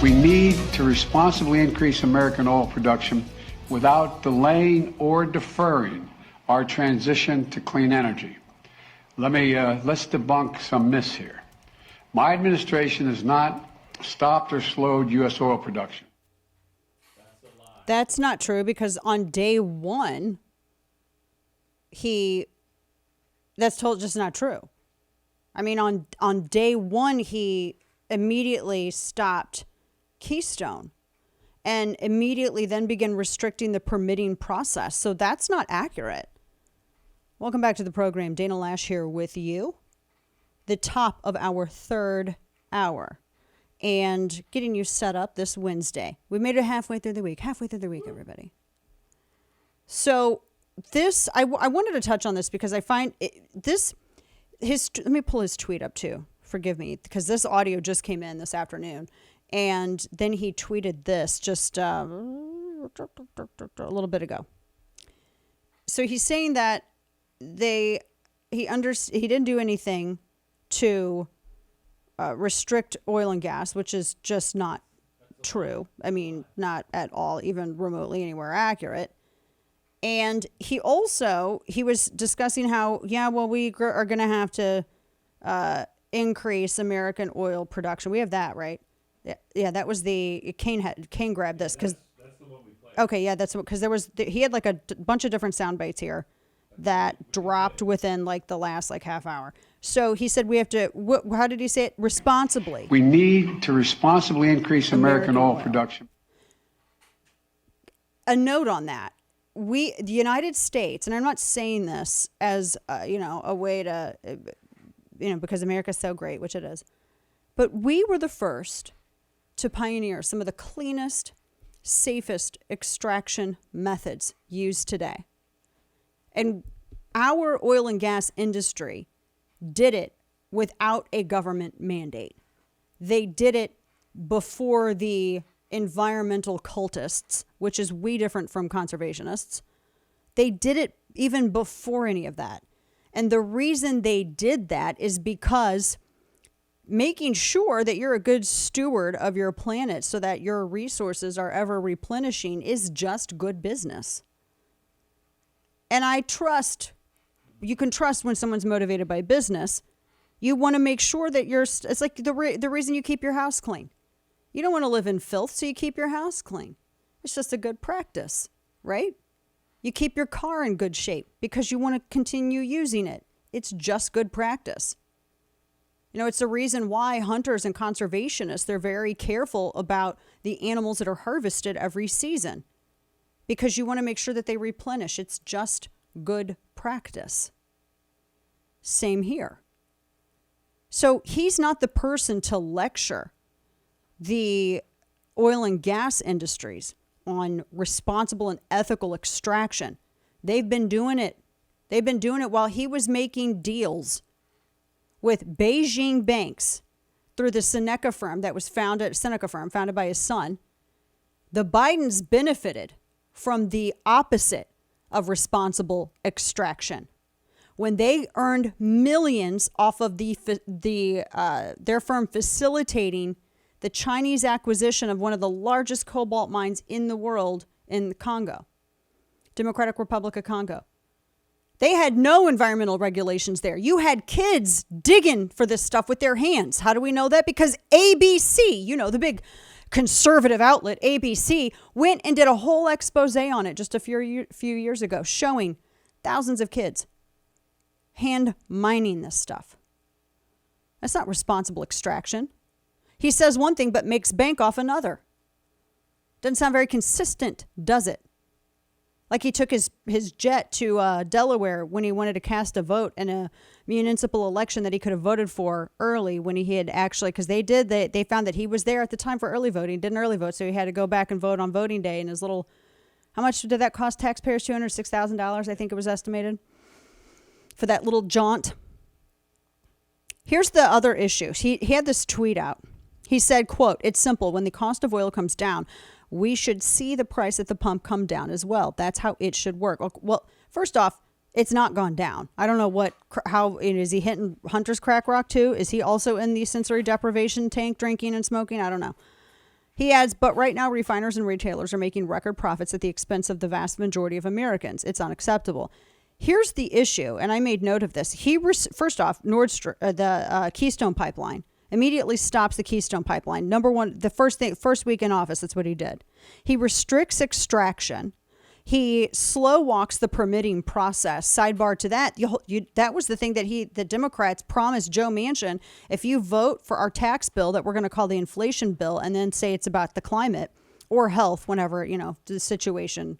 We need to responsibly increase American oil production without delaying or deferring our transition to clean energy. Let's debunk some myths here. My administration has not stopped or slowed U.S. oil production. That's not true, because on day one, that's just not true. I mean, on day one, he immediately stopped Keystone and immediately then began restricting the permitting process. So that's not accurate. Welcome back to the program. Dana Loesch here with you. The top of our third hour and getting you set up this Wednesday. We made it halfway through the week, everybody. So this, I wanted to touch on this because I find let me pull his tweet up too. Forgive me, because this audio just came in this afternoon. And then he tweeted this just a little bit ago. So he's saying that he didn't do anything to restrict oil and gas, which is just not true. I mean, not at all, even remotely anywhere accurate. And he was discussing how, we are going to have to increase American oil production. We have that, right? Yeah, that was Kane grabbed this because that's the one we played. Okay, yeah, that's because he had like a bunch of different sound bites here that dropped within like the last half hour. So he said we have to. How did he say it? Responsibly. We need to responsibly increase American oil production. A note on that: the United States, and I'm not saying this as a way to, because America's so great, which it is, but we were the first to pioneer some of the cleanest, safest extraction methods used today. And our oil and gas industry did it without a government mandate. They did it before the environmental cultists, which is way different from conservationists. They did it even before any of that. And the reason they did that is because making sure that you're a good steward of your planet so that your resources are ever replenishing is just good business. And you can trust when someone's motivated by business. You want to make sure that it's like the reason you keep your house clean. You don't want to live in filth, so you keep your house clean. It's just a good practice, right? You keep your car in good shape because you want to continue using it. It's just good practice. It's the reason why hunters and conservationists, they're very careful about the animals that are harvested every season because you want to make sure that they replenish. It's just good practice. Same here. So he's not the person to lecture the oil and gas industries on responsible and ethical extraction. They've been doing it. They've been doing it while he was making deals with Beijing banks through the Seneca firm founded by his son. The Bidens benefited from the opposite of responsible extraction. When they earned millions off of their firm facilitating the Chinese acquisition of one of the largest cobalt mines in the world in Congo, Democratic Republic of Congo. They had no environmental regulations there. You had kids digging for this stuff with their hands. How do we know that? Because ABC, the big conservative outlet, ABC, went and did a whole expose on it just a few years ago, showing thousands of kids hand mining this stuff. That's not responsible extraction. He says one thing but makes bank off another. Doesn't sound very consistent, does it? Like he took his jet to Delaware when he wanted to cast a vote in a municipal election that he could have voted for early when he had actually, because they found that he was there at the time for early voting, didn't early vote, so he had to go back and vote on voting day. And his little, how much did that cost taxpayers? $206,000, I think it was estimated, for that little jaunt. Here's the other issue. He had this tweet out. He said, quote, "It's simple. When the cost of oil comes down, we should see the price at the pump come down as well. That's how it should work." Well, first off, it's not gone down. I don't know how is he hitting Hunter's crack rock too? Is he also in the sensory deprivation tank, drinking and smoking? I don't know. He adds, but right now refiners and retailers are making record profits at the expense of the vast majority of Americans. It's unacceptable. Here's the issue, and I made note of this. First off, the Keystone Pipeline immediately stops the Keystone Pipeline. Number one, the first week in office, that's what he did. He restricts extraction. He slow walks the permitting process. Sidebar to that, that was the thing that the Democrats promised Joe Manchin. If you vote for our tax bill that we're going to call the inflation bill, and then say it's about the climate or health, whenever the situation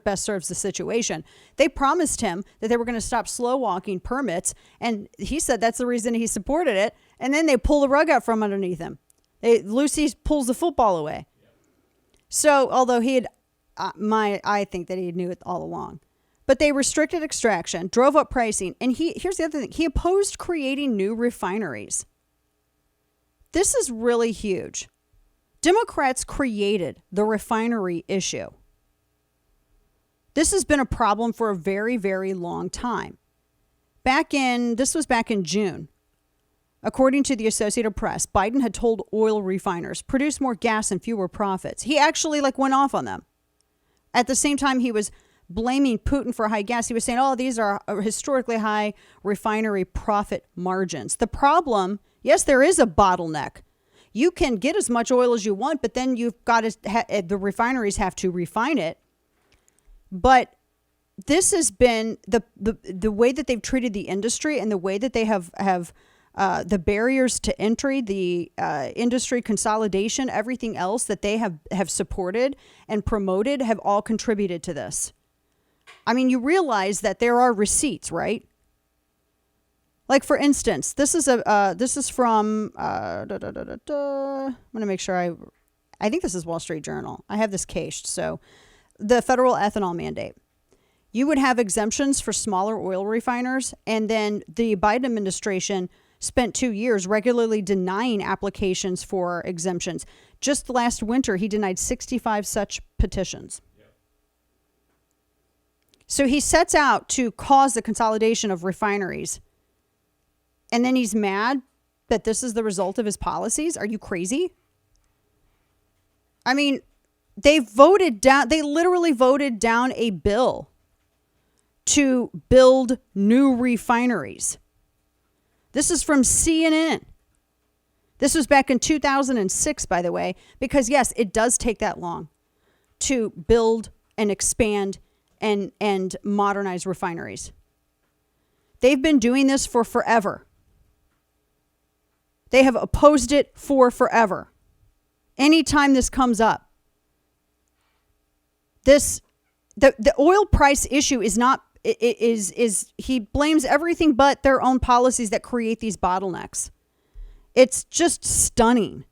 best serves the situation, they promised him that they were going to stop slow walking permits, and he said that's the reason he supported it. And then they pull the rug out from underneath him. Lucy pulls the football away. So although he had. I think that he knew it all along. But they restricted extraction, drove up pricing, and here's the other thing. He opposed creating new refineries. This is really huge. Democrats created the refinery issue. This has been a problem for a very, very long time. This was back in June. According to the Associated Press, Biden had told oil refiners, produce more gas and fewer profits. He actually went off on them. At the same time, he was blaming Putin for high gas. He was saying, these are historically high refinery profit margins. The problem, yes, there is a bottleneck. You can get as much oil as you want, but then you've got the refineries have to refine it. But this has been the way that they've treated the industry and the way that they have the barriers to entry, the industry consolidation, everything else that they have supported and promoted have all contributed to this. I mean, you realize that there are receipts, right? Like, for instance, this is from I'm going to make sure I think this is Wall Street Journal. I have this cached. So the federal ethanol mandate. You would have exemptions for smaller oil refiners, and then the Biden administration spent 2 years regularly denying applications for exemptions. Just last winter, he denied 65 such petitions. Yep. So he sets out to cause the consolidation of refineries. And then he's mad that this is the result of his policies? Are you crazy? I mean, they literally voted down a bill to build new refineries. This is from CNN. This was back in 2006, by the way, because yes, it does take that long to build and expand and modernize refineries. They've been doing this for forever. They have opposed it for forever. Anytime this comes up, the oil price issue is not. He blames everything but their own policies that create these bottlenecks. It's just stunning.